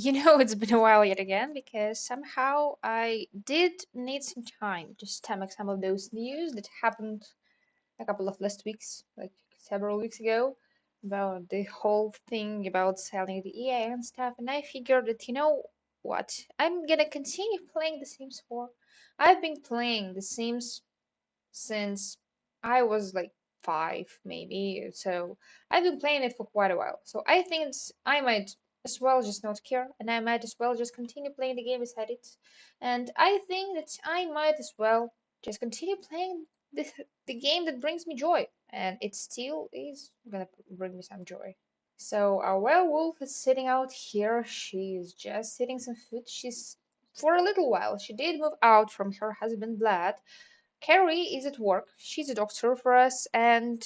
It's been a while yet again because somehow I did need some time to stomach some of those news that happened a couple of last weeks, like several weeks ago, about the whole thing about selling the EA and stuff. And I figured that, what? I'm gonna continue playing The Sims 4. I've been playing The Sims since I was like 5, maybe. So I've been playing it for quite a while. So I think I might as well just not care, and I might as well just continue playing the game beside it. And I think that I might as well just continue playing the game that brings me joy, and it still is gonna bring me some joy. So our werewolf is sitting out here. She's just eating some food. She's for a little while. She did move out from her husband Vlad. Carrie is at work. She's a doctor for us, and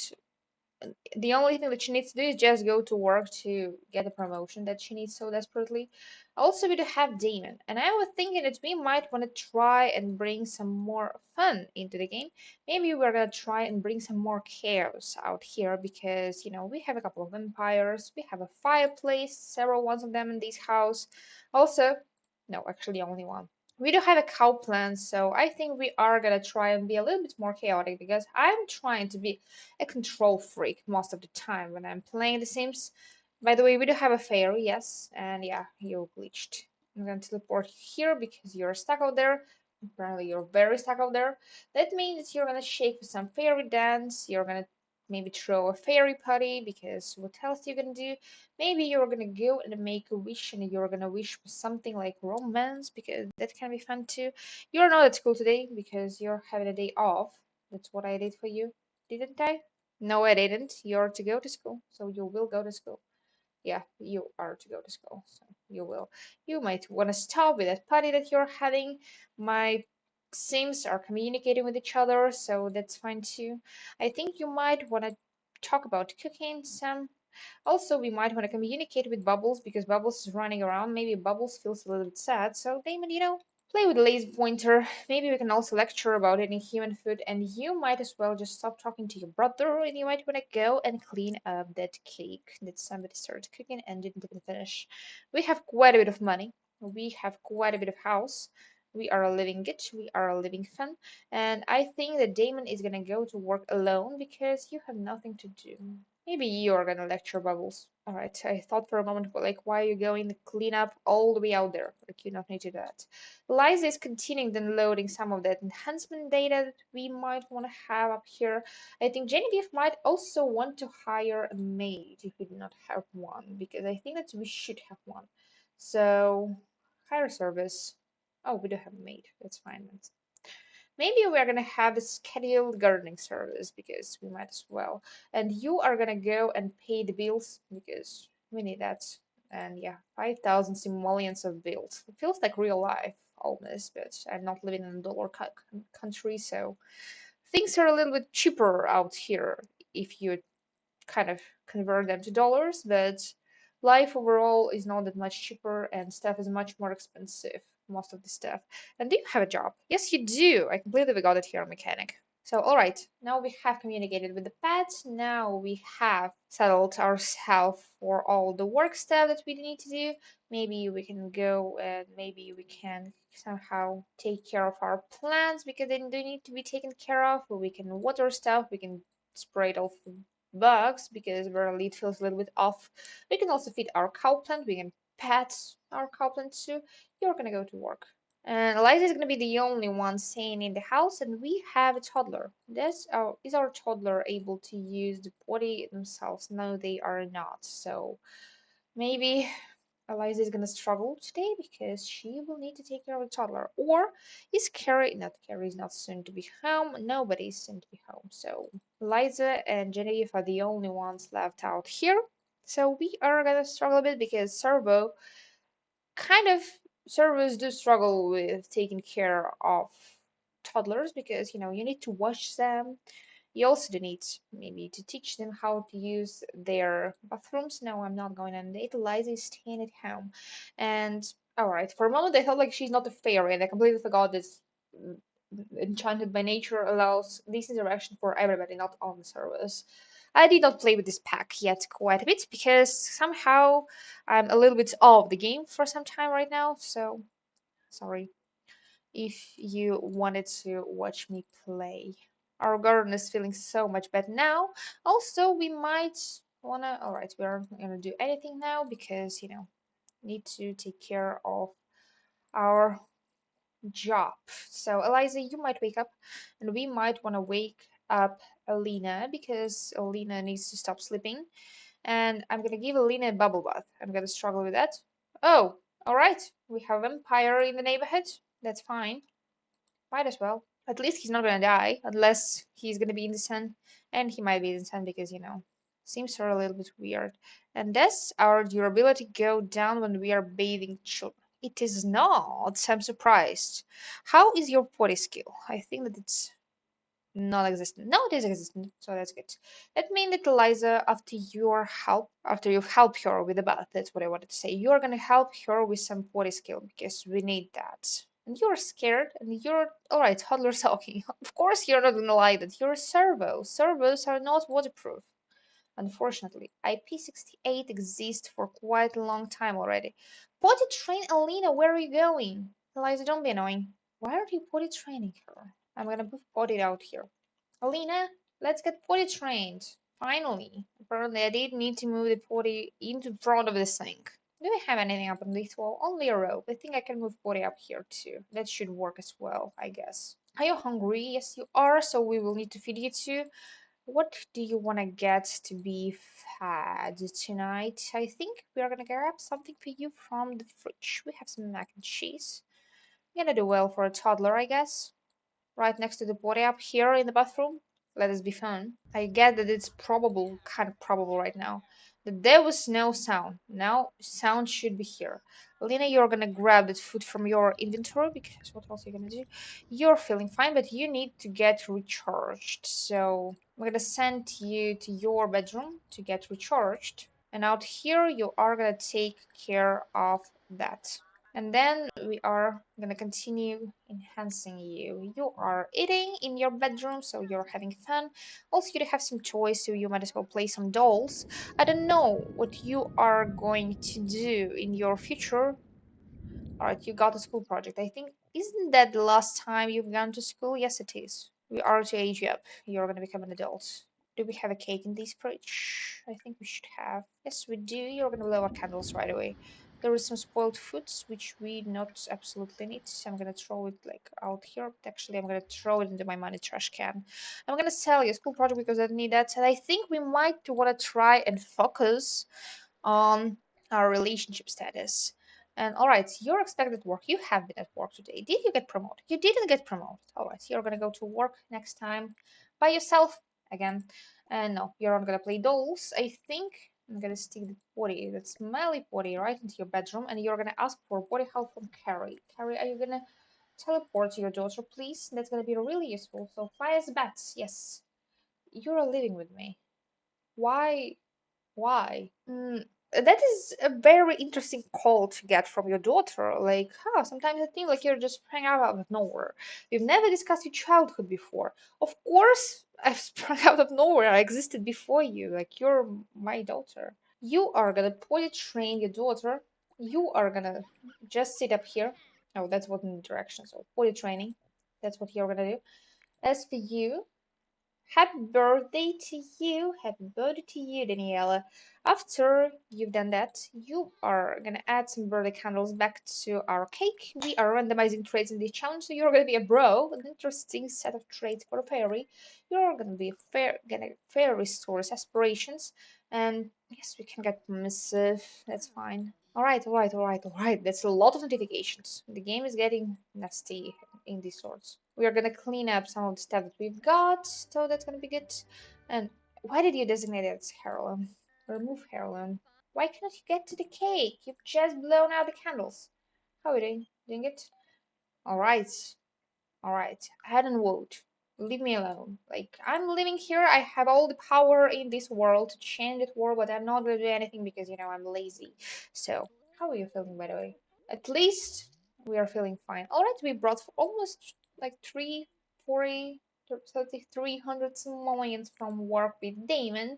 the only thing that she needs to do is just go to work to get a promotion that she needs so desperately. Also, we do have Damon, and I was thinking that we might want to try and bring some more fun into the game. Maybe we're gonna try and bring some more chaos out here because we have a couple of vampires, we have a fireplace, several ones of them in this house. Also, no, actually only one. We do have a cow plant, so I think we are gonna try and be a little bit more chaotic because I'm trying to be a control freak most of the time when I'm playing The Sims. By the way, we do have a fairy, yes, and yeah, you glitched. I'm gonna teleport here because you're stuck out there. Apparently, you're very stuck out there. That means that you're gonna shake for some fairy dance. You're gonna maybe throw a fairy putty because what else are you gonna do? Maybe you're gonna go and make a wish and you're gonna wish for something like romance because that can be fun too. You're not at school today because you're having a day off. That's what I did for you, didn't I? No, I didn't. You're to go to school, so you will go to school. Yeah, you are to go to school, so you will. You might want to stop with that party that you're having. My Sims are communicating with each other, so that's fine too. I think you might want to talk about cooking some. Also, we might want to communicate with Bubbles because Bubbles is running around. Maybe Bubbles feels a little bit sad. So, Damon, play with the laser pointer. Maybe we can also lecture about eating human food. And you might as well just stop talking to your brother. And you might want to go and clean up that cake that somebody started cooking and didn't even finish. We have quite a bit of money. We have quite a bit of house. We are living it. We are living fun. And I think that Damon is gonna go to work alone because you have nothing to do. Maybe you're gonna lecture Bubbles. Alright, I thought for a moment, but like, why are you going to clean up all the way out there? Like, you don't need to do that. Liza is continuing downloading some of that enhancement data that we might want to have up here. I think Genevieve might also want to hire a maid if we do not have one, because I think that we should have one. So, hire service. Oh, we do have a maid. That's fine. Maybe we are gonna have a scheduled gardening service because we might as well. And you are gonna go and pay the bills because we need that. And yeah, 5,000 simoleons of bills. It feels like real life almost, but I'm not living in a dollar country, so things are a little bit cheaper out here if you kind of convert them to dollars, but life overall is not that much cheaper and stuff is much more expensive, most of the stuff. And do you have a job? Yes, you do. I completely forgot it here, mechanic. So, all right, now we have communicated with the pet. Now we have settled ourselves for all the work stuff that we need to do. Maybe we can go and maybe we can somehow take care of our plants because they do need to be taken care of. We can water stuff. We can spray it off bugs because our lead feels a little bit off. We can also feed our cow plant. We can pet our cow plant too. You're gonna go to work. And Eliza is going to be the only one staying in the house, and we have a toddler. Is our toddler able to use the potty themselves? No, they are not. So maybe Eliza is gonna struggle today because she will need to take care of the toddler. Or is Carrie? Not Carrie is not soon to be home. Nobody's soon to be home. So Eliza and Genevieve are the only ones left out here. So we are gonna struggle a bit because kind of servos do struggle with taking care of toddlers because you need to watch them. You also do need maybe to teach them how to use their bathrooms. No, I'm not going on a date. Eliza is staying at home. And alright, for a moment I felt like she's not a fairy and I completely forgot this enchanted by nature allows this interaction for everybody, not on the service. I did not play with this pack yet quite a bit because somehow I'm a little bit off the game for some time right now. So sorry if you wanted to watch me play. Our garden is feeling so much better now. Also, we might wanna. All right, we aren't gonna do anything now because need to take care of our job. So, Eliza, you might wake up, and we might want to wake up Alina because Alina needs to stop sleeping. And I'm gonna give Alina a bubble bath. I'm gonna struggle with that. Oh, all right. We have a vampire in the neighborhood. That's fine. Might as well. At least he's not gonna die unless he's gonna be in the sun, and he might be in the sun because seems sort of a little bit weird. And does our durability go down when we are bathing children? It is not. I'm surprised. How is your potty skill? I think that it's non-existent. No, it is existent, so that's good. That means that Eliza, after you've helped her with the bath, that's what I wanted to say. You're gonna help her with some potty skill because we need that. And you're scared, and you're alright. Toddler talking. Of course, you're not gonna lie that you're a servo. Servos are not waterproof. Unfortunately, IP68 exists for quite a long time already. Potty train Alina, where are you going? Eliza, don't be annoying. Why are you potty training her? I'm gonna move potty out here. Alina, let's get potty trained. Finally. Apparently I did need to move the potty into front of the sink. Do we have anything up on this wall? Only a rope. I think I can move potty up here too. That should work as well, I guess. Are you hungry? Yes, you are, so we will need to feed you too. What do you want to get to be fed tonight? I think we are gonna grab something for you from the fridge. We have some mac and cheese. You're gonna do well for a toddler, I guess. Right next to the body up here in the bathroom. Let us be fun. I get that it's probable, kind of probable right now, that there was no sound. Now sound should be here. Lena, you're gonna grab that food from your inventory because what else are you gonna do? You're feeling fine, but you need to get recharged. So I'm gonna send you to your bedroom to get recharged. And out here, you are gonna take care of that. And then we are gonna continue enhancing you. You are eating in your bedroom, so you're having fun. Also, you have some toys, so you might as well play some dolls. I don't know what you are going to do in your future. Alright, you got a school project. I think, isn't that the last time you've gone to school? Yes, it is. We are to age you up. You're gonna become an adult. Do we have a cake in this fridge? I think we should have. Yes, we do. You're gonna blow our candles right away. There is some spoiled foods which we not absolutely need. So I'm gonna throw it like out here. But actually, I'm gonna throw it into my money trash can. I'm gonna sell your school project because I need that. And I think we might wanna try and focus on our relationship status. And all right, you're expected at work. You have been at work today. Did you get promoted? You didn't get promoted. All right, you're gonna go to work next time by yourself again. And no, you're not gonna play dolls. I think I'm gonna stick the potty, that smelly potty, right into your bedroom, and you're gonna ask for potty help from Carrie. Carrie, are you gonna teleport to your daughter, please? That's gonna be really useful. So fly as bats, yes. You're living with me. Why? Why? That is a very interesting call to get from your daughter. Like, sometimes I think like you're just sprang out of nowhere. We've never discussed your childhood before. Of course, I've sprung out of nowhere. I existed before you. Like, you're my daughter. You are gonna potty train your daughter. You are gonna just sit up here. Oh, that's what in the direction. So potty training. That's what you're gonna do. As for you, happy birthday to you. Happy birthday to you, Daniela. After you've done that, you are gonna add some birthday candles back to our cake. We are randomizing traits in this challenge, so you're gonna be a bro, an interesting set of traits for a fairy. You're gonna be a fair restores aspirations, and yes, we can get permissive. That's fine. All right. That's a lot of notifications. The game is getting nasty in these sorts. We are gonna clean up some of the stuff that we've got, so that's gonna be good. And why did you designate it as heirloom? Remove heirloom. Why cannot you get to the cake? You've just blown out the candles. How are you doing? Doing it? Alright. Alright. Head and vote. Leave me alone. Like, I'm living here. I have all the power in this world to change this world, but I'm not gonna do anything because, I'm lazy. So, how are you feeling, by the way? At least we are feeling fine. Alright, we brought almost like 340 300 simoleons from work with Damon.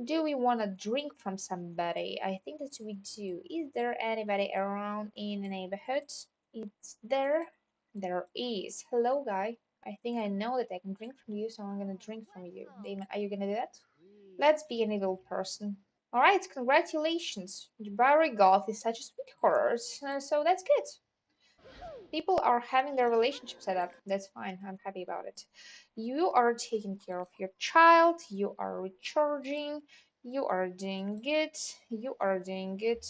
Do we want a drink from somebody? I think that we do. Is there anybody around in the neighborhood? It's there. There is. Hello, guy. I think I know that I can drink from you, so I'm gonna drink from you. Damon, are you gonna do that? Let's be an evil person. Alright, congratulations. Barry Goth is such a sweetheart, so that's good. People are having their relationship set up. That's fine. I'm happy about it. You are taking care of your child. You are recharging. You are doing good. You are doing good.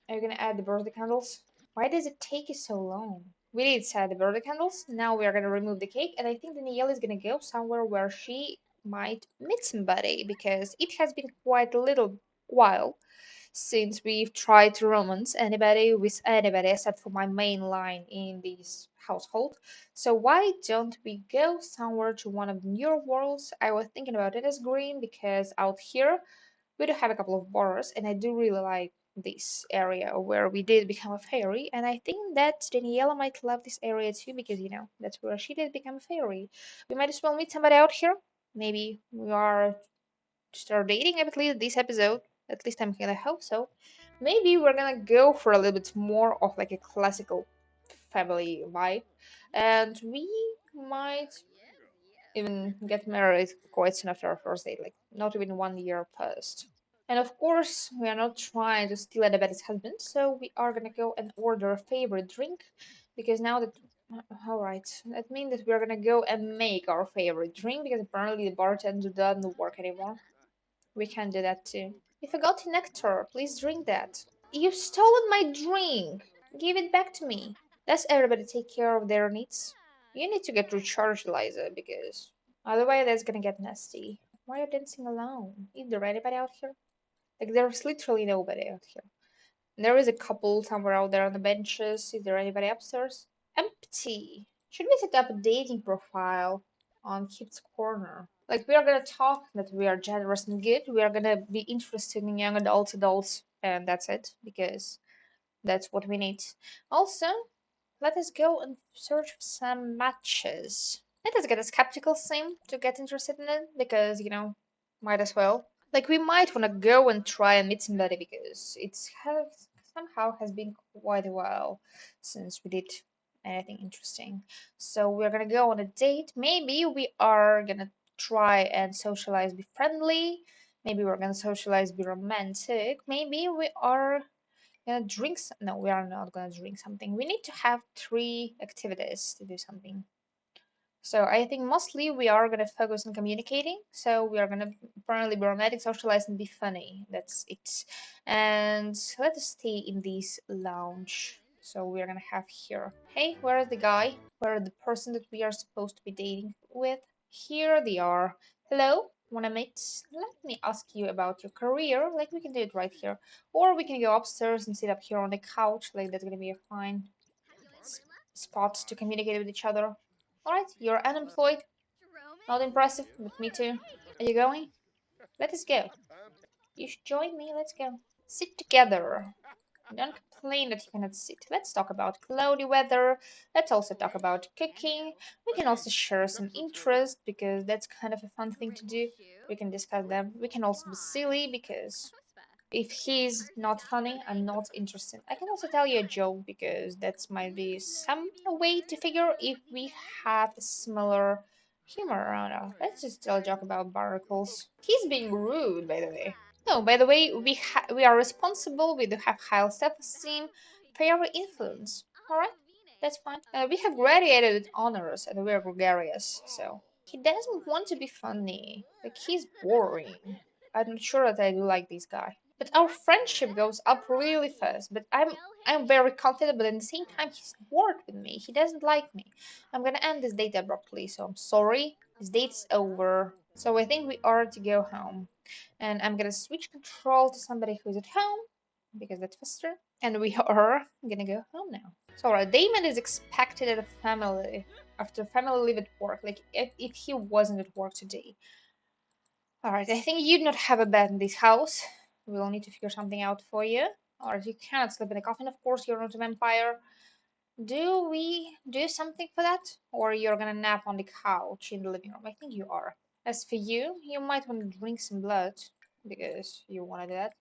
Are you gonna add the birthday candles? Why does it take you so long? We did set the birthday candles. Now we are gonna remove the cake, and I think Danielle is gonna go somewhere where she might meet somebody because it has been quite a little while since we've tried to romance anybody with anybody except for my main line in this household. So why don't we go somewhere to one of the newer worlds? I was thinking about it as green because out here we do have a couple of borders, and I do really like this area where we did become a fairy, and I think that Daniela might love this area too because that's where she did become a fairy. We might as well meet somebody out here. Maybe we are start dating at least this episode. At least I'm gonna hope so. Maybe we're gonna go for a little bit more of like a classical family vibe, and we might even get married quite soon after our first date, like not even 1 year past. And of course, we are not trying to steal anybody's husband, so we are gonna go and order a favorite drink because now that alright, that means that we are gonna go and make our favorite drink because apparently the bartender doesn't work anymore. We can do that too. You forgot nectar. Please drink that. You've stolen my drink. Give it back to me. Let's everybody take care of their needs. You need to get recharged, Eliza, because otherwise that's gonna get nasty. Why are you dancing alone? Is there anybody out here? Like there's literally nobody out here. There is a couple somewhere out there on the benches. Is there anybody upstairs? Empty. Should we set up a dating profile on Kip's Corner? Like we are gonna talk that we are generous and good. We are gonna be interested in young adults, and that's it because that's what we need. Also, let us go and search for some matches. Let us get a skeptical sim to get interested in it because might as well. Like we might want to go and try and meet somebody because somehow has been quite a while since we did anything interesting. So we're gonna go on a date. Maybe we are gonna try and socialize, be friendly. Maybe we're gonna socialize, be romantic. Maybe we are gonna drink. No, we are not gonna drink something. We need to have three activities to do something. So I think mostly we are gonna focus on communicating. So we are gonna apparently be romantic, socialize, and be funny. That's it. And let us stay in this lounge. So we are gonna have here. Hey, where is the guy? Where is the person that we are supposed to be dating with? Here they are. Hello, wanna meet? Let me ask you about your career. Like we can do it right here, or we can go upstairs and sit up here on the couch. Like that's gonna be a fine spot to communicate with each other. Alright, you're unemployed. Not impressive, but me too. Are you going? Let us go. You should join me. Let's go. Sit together. Don't complain that you cannot sit. Let's talk about cloudy weather. Let's also talk about cooking. We can also share some interest because that's kind of a fun thing to do. We can discuss them. We can also be silly because if he's not funny, I'm not interested. I can also tell you a joke because that might be some way to figure if we have a similar humor around us. Let's just tell a joke about barnacles. He's being rude, by the way. No, by the way, we are responsible. We do have high self-esteem, fair influence. All right, that's fine. We have graduated with honors, and we are gregarious. So he doesn't want to be funny. Like he's boring. I'm not sure that I do like this guy. But our friendship goes up really fast. But I'm very confident, but at the same time he's bored with me. He doesn't like me. I'm gonna end this date abruptly, so I'm sorry. This date's over. So I think we are to go home. And I'm gonna switch control to somebody who's at home because that's faster. And we are gonna go home now. So our Damon is expected at a family after family leave at work. Like if he wasn't at work today. Alright, I think you do not have a bed in this house. We'll need to figure something out for you. Alright, you cannot sleep in a coffin, of course, you're not a vampire. Do we do something for that? Or you're gonna nap on the couch in the living room? I think you are. As for you, you might want to drink some blood because you wanted that.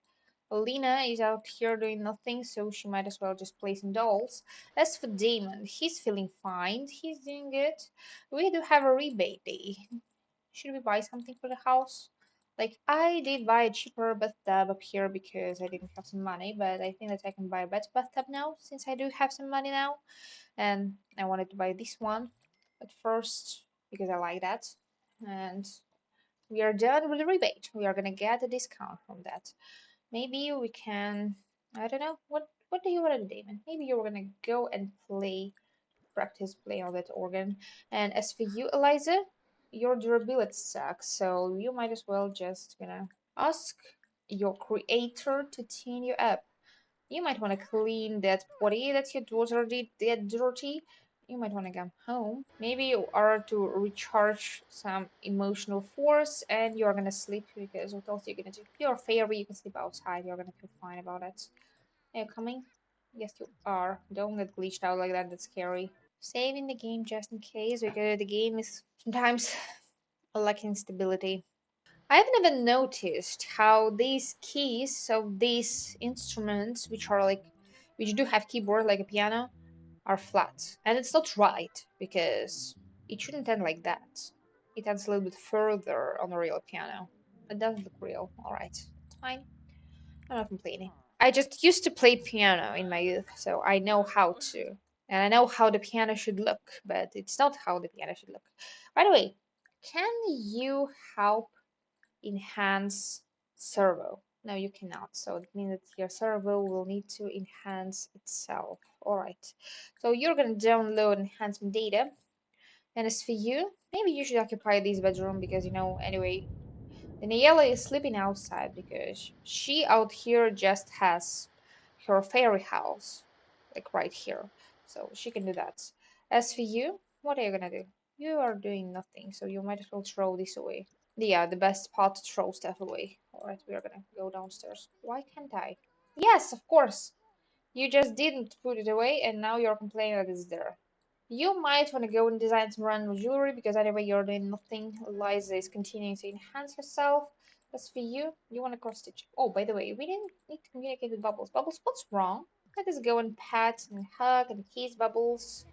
Alina is out here doing nothing, so she might as well just play some dolls. As for Damon, he's feeling fine. He's doing good. We do have a rebate day. Should we buy something for the house? Like, I did buy a cheaper bathtub up here because I didn't have some money, but I think that I can buy a better bathtub now since I do have some money now. And I wanted to buy this one at first because I like that. And we are done with the rebate. We are gonna get a discount from that. Maybe we can. I don't know. What do you want to do, Damon? Maybe you're gonna go and practice playing on that organ. And as for you, Eliza, your durability sucks, so you might as well just gonna ask your creator to clean you up. You might want to clean that potty that your daughter did that dirty. You might want to come home. Maybe you are to recharge some emotional force and you're gonna sleep because what else are you gonna do? You're a fairy, you can sleep outside, you're gonna feel fine about it. Are you coming? Yes, you are. Don't get glitched out like that, that's scary. Saving the game just in case because the game is sometimes lacking stability. I've never noticed how these keys of these instruments, which do have keyboard like a piano, are flat. And it's not right because it shouldn't end like that. It ends a little bit further on a real piano. It does look real. Alright, it's fine. I'm not complaining. I just used to play piano in my youth, so I know how to. And I know how the piano should look, but it's not how the piano should look. By the way, can you help enhance servo? No, you cannot. So it means that your servo will need to enhance itself. Alright. So you're gonna download enhancement data. And as for you, maybe you should occupy this bedroom because anyway, Daniela is sleeping outside because she out here just has her fairy house, like right here. So she can do that. As for you, what are you gonna do? You are doing nothing, so you might as well throw this away. Yeah, the best spot to throw stuff away. Alright, we are gonna go downstairs. Why can't I? Yes, of course. You just didn't put it away and now you're complaining that it's there. You might want to go and design some random jewelry because anyway you're doing nothing. Liza is continuing to enhance herself. As for you, you want to cross stitch. Oh, by the way, we didn't need to communicate with Bubbles. Bubbles, what's wrong? Let us go and pat and hug and kiss Bubbles.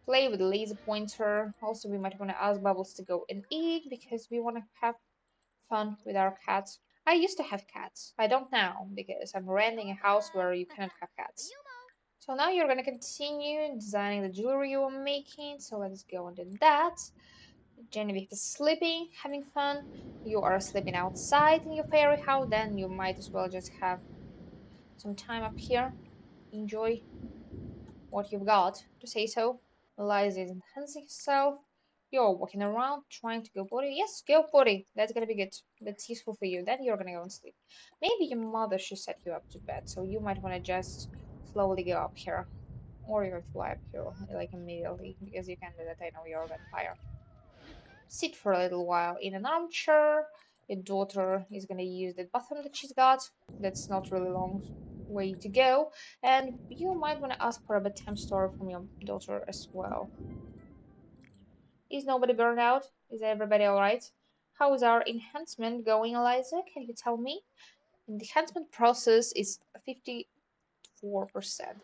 Play with the laser pointer. Also, we might want to ask Bubbles to go and eat because we want to have fun with our cats. I used to have cats. I don't now because I'm renting a house where you cannot have cats. So now you're gonna continue designing the jewelry you were making. So let's go and do that. Genevieve is sleeping, having fun. You are sleeping outside in your fairy house. Then you might as well just have some time up here. Enjoy what you've got to say so. Eliza is enhancing herself. You're walking around trying to go potty. Yes, go potty. That's gonna be good. That's useful for you. Then you're gonna go and sleep. Maybe your mother should set you up to bed, so you might want to just slowly go up here. Or you can fly up here like immediately because you can do that. I know you're a vampire. Sit for a little while in an armchair. Your daughter is gonna use the bathroom that she's got. That's not really long way to go. And you might want to ask for a bedtime story from your daughter as well. Is nobody burned out? Is everybody alright? How is our enhancement going, Eliza? Can you tell me? The enhancement process is 54%.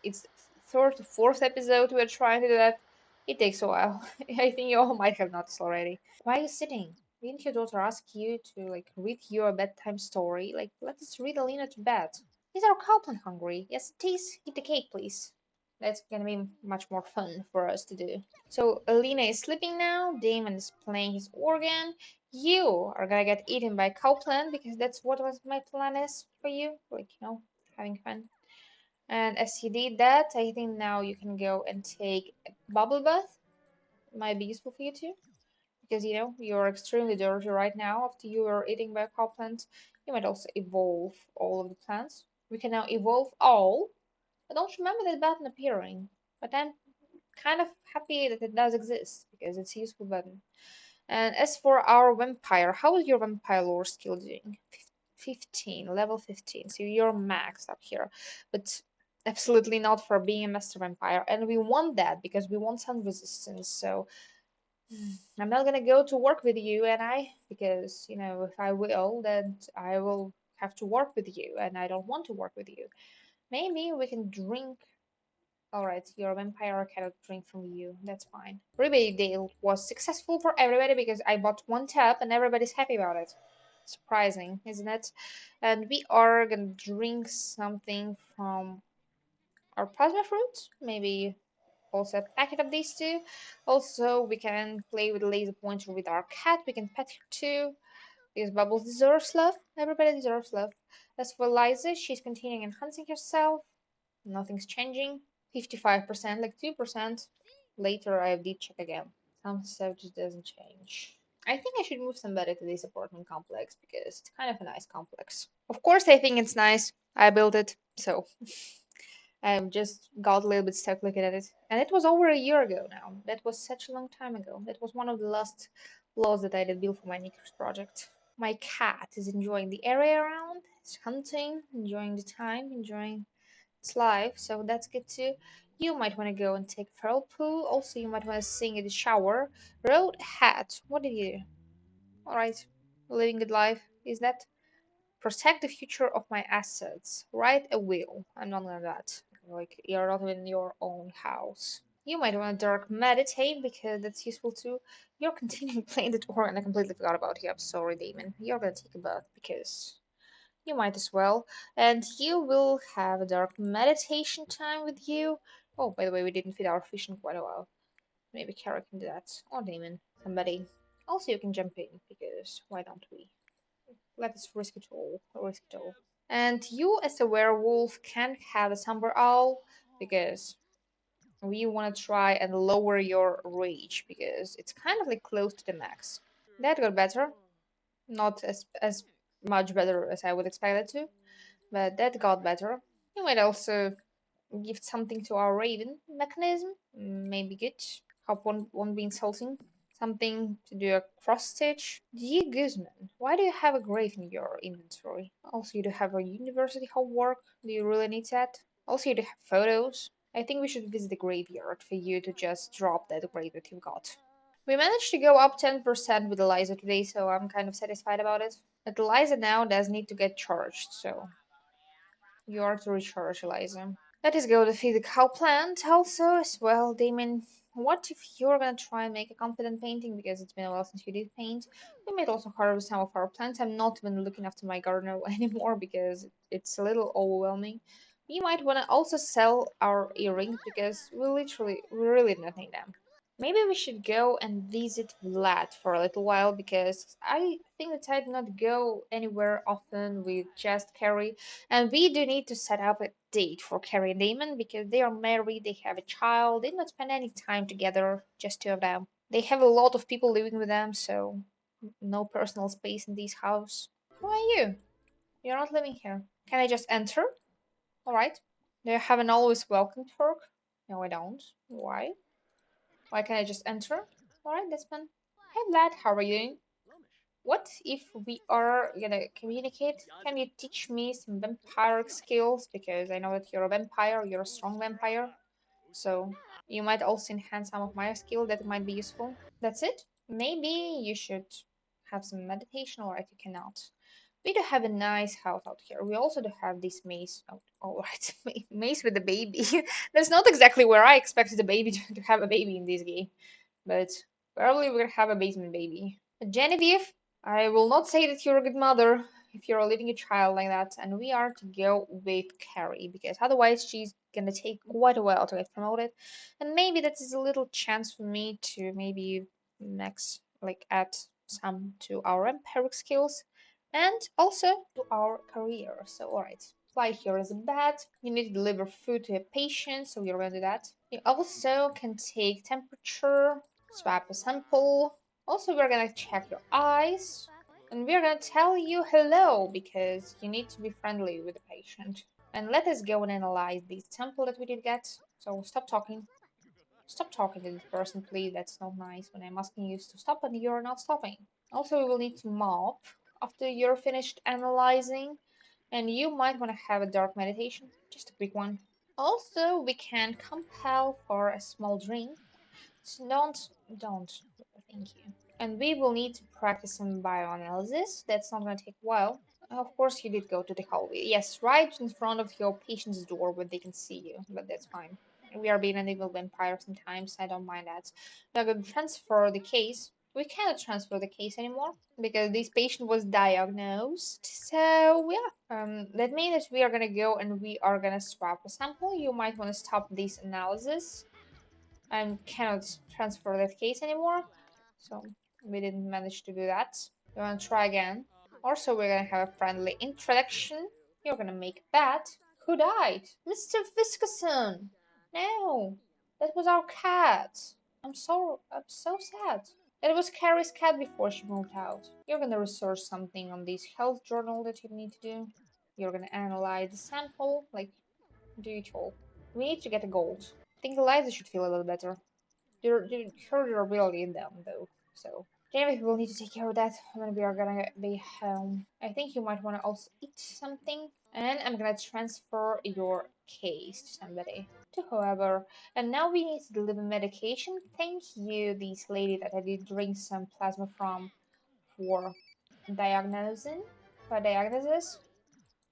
It's third to fourth episode we're trying to do that. It takes a while. I think you all might have noticed already. Why are you sitting? Didn't your daughter ask you to read you a bedtime story? Like, let us read Alina to bed. Is our cowplant hungry? Yes, it is. Eat the cake, please. That's gonna be much more fun for us to do. So Alina is sleeping now. Damon is playing his organ. You are gonna get eaten by cowplant because that's what was my plan is for you. Having fun. And as you did that, I think now you can go and take a bubble bath. Might be useful for you too. Because you're extremely dirty right now after you were eating by a cow plant. You might also evolve all of the plants. We can now evolve all. I don't remember that button appearing. But I'm kind of happy that it does exist because it's a useful button. And as for our vampire, how is your vampire lore skill doing? 15, level 15. So you're maxed up here. But Absolutely not for being a master vampire. And we want that because we want some resistance. So I'm not gonna go to work with you, and because if I will, then I will have to work with you, and I don't want to work with you. Maybe we can drink. All right, you're a vampire. I cannot drink from you. That's fine. Rebate deal was successful for everybody because I bought one tap and everybody's happy about it. Surprising, isn't it? And we are gonna drink something from our plasma fruit. Maybe also a packet of these two. Also, we can play with the laser pointer with our cat. We can pet her too. Because Bubbles deserves love. Everybody deserves love. As for Liza, she's continuing enhancing herself. Nothing's changing. 55%, like 2%. Later, I did check again. Some stuff just doesn't change. I think I should move somebody to this apartment complex because it's kind of a nice complex. Of course, I think it's nice. I built it, so I just got a little bit stuck looking at it. And it was over a year ago now. That was such a long time ago. That was one of the last laws that I did build for my Knickers project. My cat is enjoying the area around. It's hunting, enjoying the time, enjoying its life. So that's good too. You might want to go and take a feral poo. Also, you might want to sing in the shower. Road hat. What did you do? Alright. Living good life. Is that protect the future of my assets? Write a will. I'm not gonna do that. Like, you're not in your own house. You might want to dark meditate because that's useful too. You're continuing playing the tour and I completely forgot about you. I'm sorry, Damon. You're gonna take a bath because you might as well. And you will have a dark meditation time with you. Oh, by the way, we didn't feed our fish in quite a while. Maybe Kara can do that. Or Damon. Somebody. Also, you can jump in because why don't we? Let us risk it all. Risk it all. And you, as a werewolf, can have a somber owl because we want to try and lower your rage because it's kind of like close to the max. That got better. Not as much better as I would expect it to, but that got better. You might also give something to our raven mechanism. Maybe good. Hope won't be insulting. Something to do a cross stitch. G. Guzman, why do you have a grave in your inventory? Also, you do have a university homework. Do you really need that? Also, you do have photos. I think we should visit the graveyard for you to just drop that grave that you've got. We managed to go up 10% with Eliza today, so I'm kind of satisfied about it. But Eliza now does need to get charged, so you are to recharge, Eliza. Let us go to feed the cow plant also as well, Damon. What if you're gonna try and make a confident painting because it's been a while since you did paint? We might also harvest some of our plants. I'm not even looking after my garden anymore because it's a little overwhelming. We might want to also sell our earrings because we really don't need them. Maybe we should go and visit Vlad for a little while because I think that I do not go anywhere often with just Carrie. And we do need to set up a date for Carrie and Damon because they are married, they have a child, they don't spend any time together, just two of them. They have a lot of people living with them, so no personal space in this house. Who are you? You're not living here. Can I just enter? Alright. Do you have an always welcome perk? No, I don't. Why? Why can't I just enter? Alright, that's fine. Hey Vlad, how are you doing? What if we are gonna communicate? Can you teach me some vampire skills? Because I know that you're a vampire, you're a strong vampire. So you might also enhance some of my skill that might be useful. That's it? Maybe you should have some meditation, or if you cannot. We do have a nice house out here. We also do have this maze. Oh, all right, maze with a baby. That's not exactly where I expected a baby to have a baby in this game, but probably we're gonna have a basement baby. Genevieve, I will not say that you're a good mother if you're leaving a child like that, and we are to go with Carrie because otherwise she's gonna take quite a while to get promoted, and maybe that is a little chance for me to maybe next like add some to our empiric skills and also to our career. So alright. Fly here is a bat. You need to deliver food to a patient, so we're gonna do that. You also can take temperature, swap a sample. Also, we're gonna check your eyes. And we're gonna tell you hello because you need to be friendly with the patient. And let us go and analyze this sample that we did get. So stop talking. Stop talking to this person, please. That's not nice when I'm asking you to stop and you're not stopping. Also, we will need to mop after you're finished analyzing. And you might want to have a dark meditation. Just a quick one. Also, we can compel for a small drink. So don't. Thank you. And we will need to practice some bioanalysis. That's not going to take a while. Of course, you did go to the hallway. Yes, right in front of your patient's door where they can see you, but that's fine. We are being an evil vampire sometimes. I don't mind that. Now, I'm going to transfer the case. We cannot transfer the case anymore because this patient was diagnosed. So, yeah. That means that we are going to go and we are going to swap a sample. You might want to stop this analysis and cannot transfer that case anymore. So we didn't manage to do that. We want to try again. Also, we're gonna have a friendly introduction. You're gonna make a bet. Who died? Mr. Fiskison! No, that was our cat. I'm so sad. It was Carrie's cat before she moved out. You're gonna research something on this health journal that you need to do. You're gonna analyze the sample, like do it all. We need to get a gold. I think Eliza should feel a little better. Her durability down though, so Jamie will need to take care of that when we are gonna be home. I think you might want to also eat something, and I'm gonna transfer your case to somebody, to whoever. And now we need to deliver medication. Thank you, this lady that I did drink some plasma from for diagnosing, for diagnosis.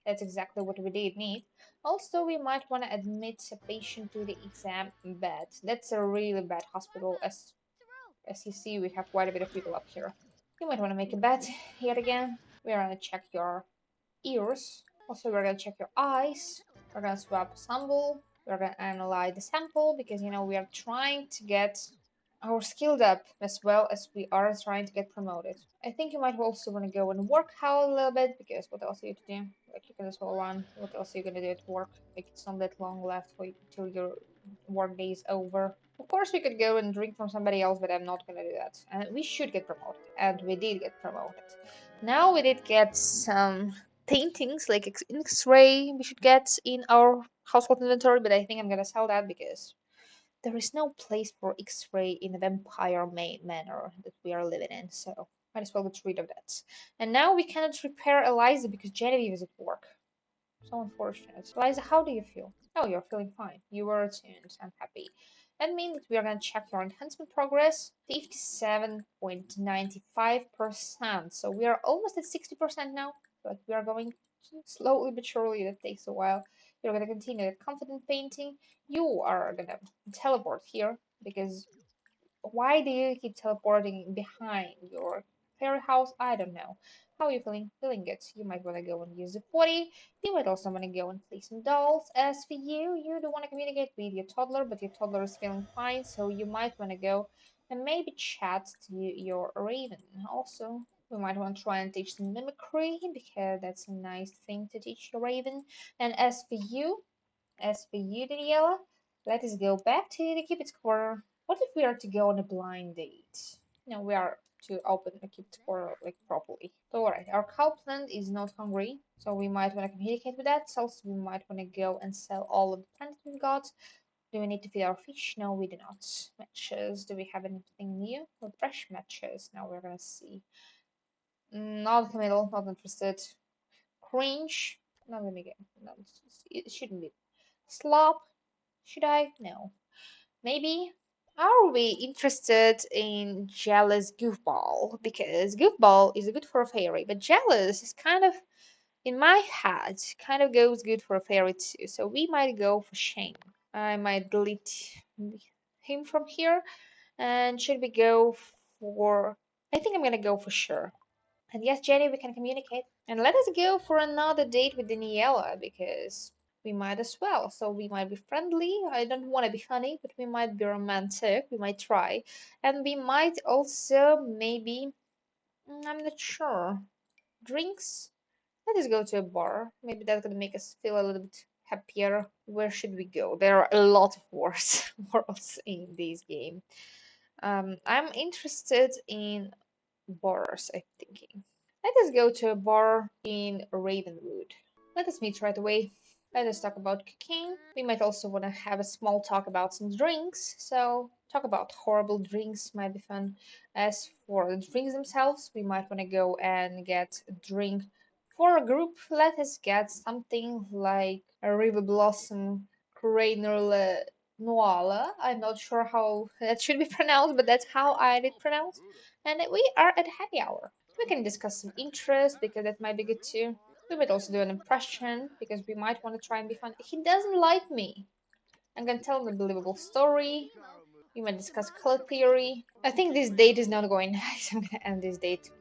That's exactly what we did need. Also, we might want to admit a patient to the exam bed. That's a really bad hospital. As you see, we have quite a bit of people up here. You might want to make a bet yet again. We're gonna check your ears. Also, we're gonna check your eyes. We're gonna swap a sample. We're gonna analyze the sample because we are trying to get our skilled up as well as we are trying to get promoted. I think you might also want to go and work out a little bit because what else are you to do? Like you can as well run. What else are you gonna do at work? Like it's not that long left for you till your work day is over. Of course, we could go and drink from somebody else, but I'm not gonna do that. And we should get promoted, and we did get promoted. Now we did get some paintings like X-ray we should get in our household inventory, but I think I'm gonna sell that because there is no place for X-ray in the vampire manor that we are living in, so might as well get rid of that. And now we cannot repair Eliza because Genevieve is at work. So unfortunate. Eliza, how do you feel? Oh, you're feeling fine. You were attuned. I'm happy. That means that we are going to check your enhancement progress. 57.95%. So we are almost at 60% now, but we are going slowly but surely. That takes a while. You're going to continue the confident painting. You are going to teleport here because why do you keep teleporting behind your fairy house? I don't know. How are you feeling? Feeling good. You might want to go and use the potty. You might also want to go and play some dolls. As for you, you don't want to communicate with your toddler, but your toddler is feeling fine, so you might want to go and maybe chat to your raven. Also, we might want to try and teach some mimicry because that's a nice thing to teach your raven. And as for you, Daniela, let us go back to the Cupid's Corner. What if we are to go on a blind date? No, we are to open a Cupid's Corner like properly. So alright, our cow plant is not hungry, so we might want to communicate with that. Also, we might want to go and sell all of the plants we've got. Do we need to feed our fish? No, we do not. Matches. Do we have anything new? Well, fresh matches. Now we're gonna see. Not committal, not interested. Cringe. Not gonna get. No, it shouldn't be. Slop. Should I? No. Maybe. Are we interested in Jealous Goofball? Because Goofball is good for a fairy, but Jealous is kind of, in my head, kind of goes good for a fairy too. So we might go for Shane. I might delete him from here. And should we go for. I think I'm gonna go for sure. And yes, Jenny, we can communicate. And let us go for another date with Daniela because we might as well. So we might be friendly. I don't want to be funny, but we might be romantic. We might try. And we might also maybe, I'm not sure, drinks. Let us go to a bar. Maybe that's gonna make us feel a little bit happier. Where should we go? There are a lot of worlds in this game. I'm interested in bars, I'm thinking. Let us go to a bar in Ravenwood. Let us meet right away. Let us talk about cooking. We might also want to have a small talk about some drinks. So, talk about horrible drinks might be fun. As for the drinks themselves, we might want to go and get a drink for a group. Let us get something like a River Blossom Noala. I'm not sure how that should be pronounced, but that's how I did pronounce. And we are at happy hour. We can discuss some interest because that might be good too. We might also do an impression because we might want to try and be fun. He doesn't like me. I'm gonna tell him a believable story. We might discuss color theory. I think this date is not going nice. I'm gonna end this date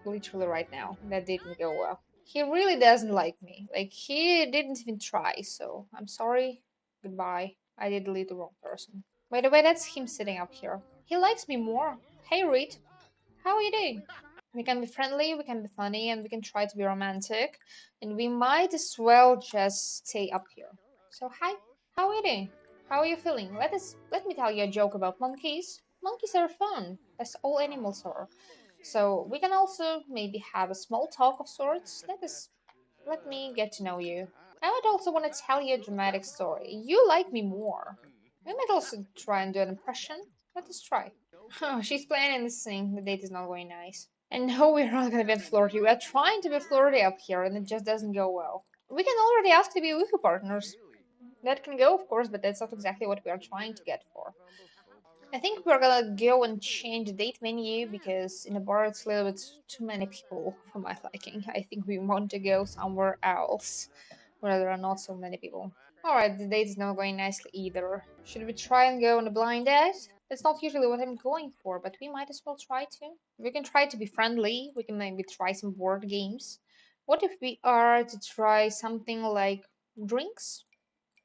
literally right now. That didn't go well. He really doesn't like me. Like, he didn't even try, so I'm sorry. Goodbye. I did delete the wrong person. By the way, that's him sitting up here. He likes me more. Hey, Reed. How are you doing? We can be friendly, we can be funny, and we can try to be romantic. And we might as well just stay up here. So, hi. How are you doing? How are you feeling? Let me tell you a joke about monkeys. Monkeys are fun, as all animals are. So we can also maybe have a small talk of sorts. Let me get to know you. I would also want to tell you a dramatic story. You like me more. We might also try and do an impression. Let us try. Oh, she's planning this thing. The date is not going nice. And no, we're not gonna be flirty. We're trying to be flirty up here, and it just doesn't go well. We can already ask to be woohoo partners. That can go, of course, but that's not exactly what we are trying to get for. I think we're gonna go and change the date menu because in a bar it's a little bit too many people for my liking. I think we want to go somewhere else where there are not so many people. Alright, the date is not going nicely either. Should we try and go on a blind date? That's not usually what I'm going for, but we might as well try to. We can try to be friendly. We can maybe try some board games. What if we are to try something like drinks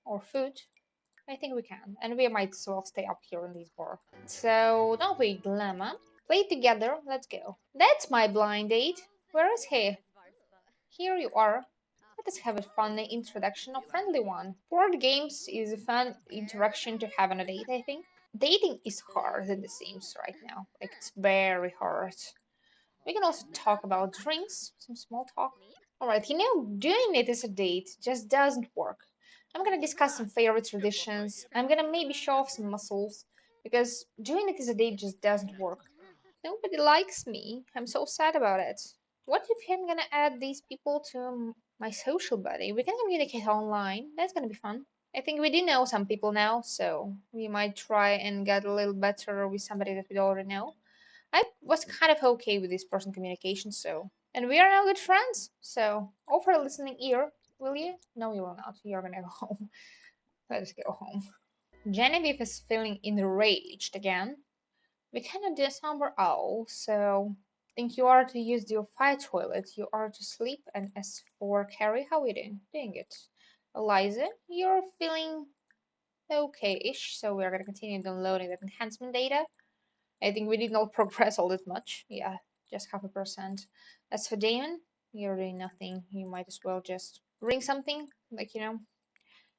or food? I think we can, and we might as well stay up here in this bar. So don't wait, Dilemma. Play together, let's go. That's my blind date. Where is he? Here you are. Let us have a fun introduction, a friendly one. Board games is a fun interaction to have on a date, I think. Dating is hard in The Sims right now. Like, it's very hard. We can also talk about drinks, some small talk. Alright, doing it as a date just doesn't work. I'm gonna discuss some favorite traditions. I'm gonna maybe show off some muscles. Because doing it as a date just doesn't work. Nobody likes me. I'm so sad about it. What if I'm gonna add these people to my social buddy? We can communicate online. That's gonna be fun. I think we do know some people now, so we might try and get a little better with somebody that we already know. I was kind of okay with this person communication, so. And we are now good friends, so offer a listening ear, will you? No, you will not. You're gonna go home. Let us go home. Genevieve is feeling enraged again. We cannot do a somber owl, so think you are to use the fire toilet. You are to sleep. And as for Carrie, how are you doing? Doing good. Eliza, you're feeling okay-ish, so we're gonna continue downloading that enhancement data. I think we did not progress all that much. Yeah, just 0.5%. As for Damon, you're doing nothing. You might as well just bring something, like,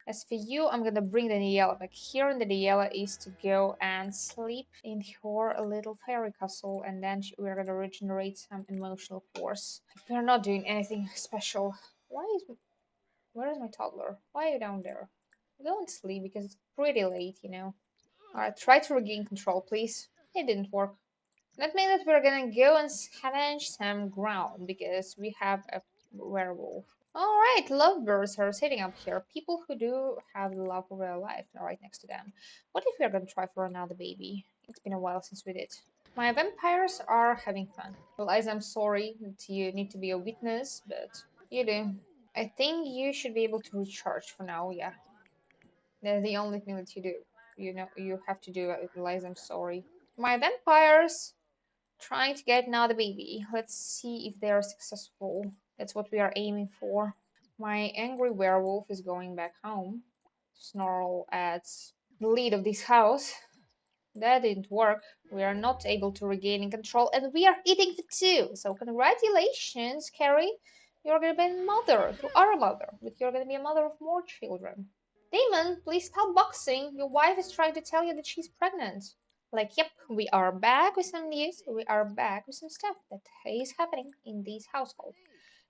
As for you, I'm gonna bring the Niella back here, and the Niella is to go and sleep in your little fairy castle, and then we're gonna regenerate some emotional force. We're not doing anything special. Where is my toddler? Why are you down there? Go and sleep because it's pretty late. Alright, try to regain control, please. It didn't work. That means that we're gonna go and scavenge some ground because we have a werewolf. Alright, lovebirds are sitting up here. People who do have the love of their life are right next to them. What if we're gonna try for another baby? It's been a while since we did. My vampires are having fun. Well, Liza, I'm sorry that you need to be a witness, but you do. I think you should be able to recharge for now, yeah. That's the only thing that you do. You have to do it, Liza, I'm sorry. My vampires trying to get another baby. Let's see if they are successful. That's what we are aiming for. My angry werewolf is going back home. Snarl at the lead of this house. That didn't work. We are not able to regain control, and we are eating for two. So congratulations, Carrie. You're gonna be a mother. You are a mother, but you're gonna be a mother of more children. Damon, please stop boxing. Your wife is trying to tell you that she's pregnant. Like, yep, we are back with some news. We are back with some stuff that is happening in this household.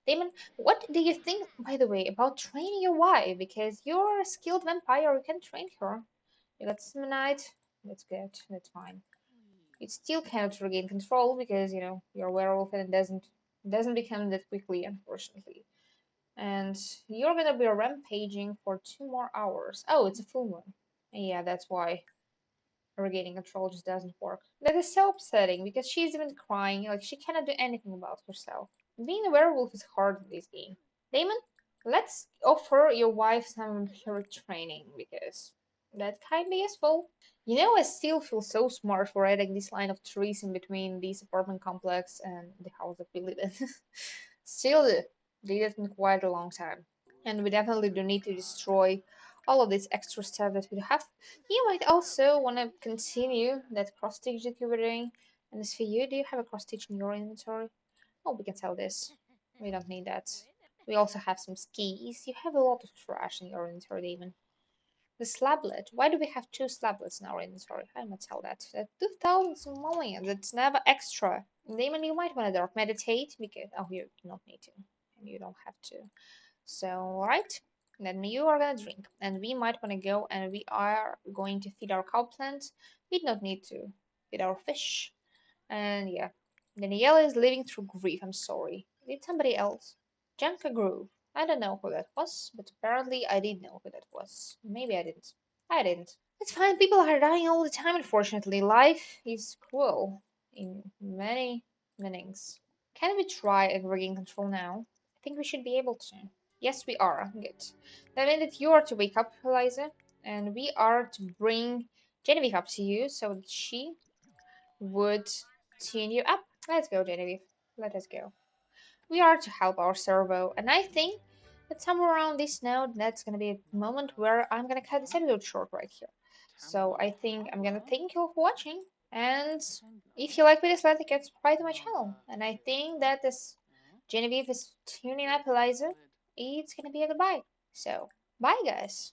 Damon, what do you think, by the way, about training your wife? Because you're a skilled vampire, you can train her. You got Semonite. That's good. That's fine. You still cannot regain control because you're a werewolf and it doesn't become that quickly, unfortunately. And you're gonna be rampaging for 2 more hours. Oh, it's a full moon. Yeah, that's why regaining control just doesn't work. That is so upsetting because she's even crying, like she cannot do anything about herself. Being a werewolf is hard in this game. Damon, let's offer your wife some spirit training because that can be useful. You know, I still feel so smart for adding this line of trees in between this apartment complex and the house that we live in. Still, they did in quite a long time. And we definitely do need to destroy all of this extra stuff that we have. You might also want to continue that cross stitch that you were doing. And as for you, do you have a cross stitch in your inventory? Oh, we can sell this. We don't need that. We also have some skis. You have a lot of trash in your inventory, Damon. The slablet. Why do we have two slablets in our inventory? I might sell that. 2,000 simoleons. That's never extra. Damon, you might want to dark meditate because you do not need to, and you don't have to. So, right, then you are gonna drink, and we might want to go, and we are going to feed our cow plant. We do not need to feed our fish, and yeah. Danielle is living through grief. I'm sorry. Did somebody else? Janka Groove. I don't know who that was, but apparently I did know who that was. Maybe I didn't. I didn't. It's fine. People are dying all the time, unfortunately. Life is cruel in many meanings. Can we try aggregating control now? I think we should be able to. Yes, we are. Good. That means that you are to wake up, Eliza, and we are to bring Genevieve up to you so that she would tune you up. Let's go, Genevieve. Let us go. We are to help our servo, and I think that somewhere around this node, that's gonna be a moment where I'm gonna cut this episode short right here. So I think I'm gonna thank you for watching, and if you like this, let it get subscribe to my channel. And I think that as Genevieve is tuning up Eliza, it's gonna be a goodbye. So bye, guys.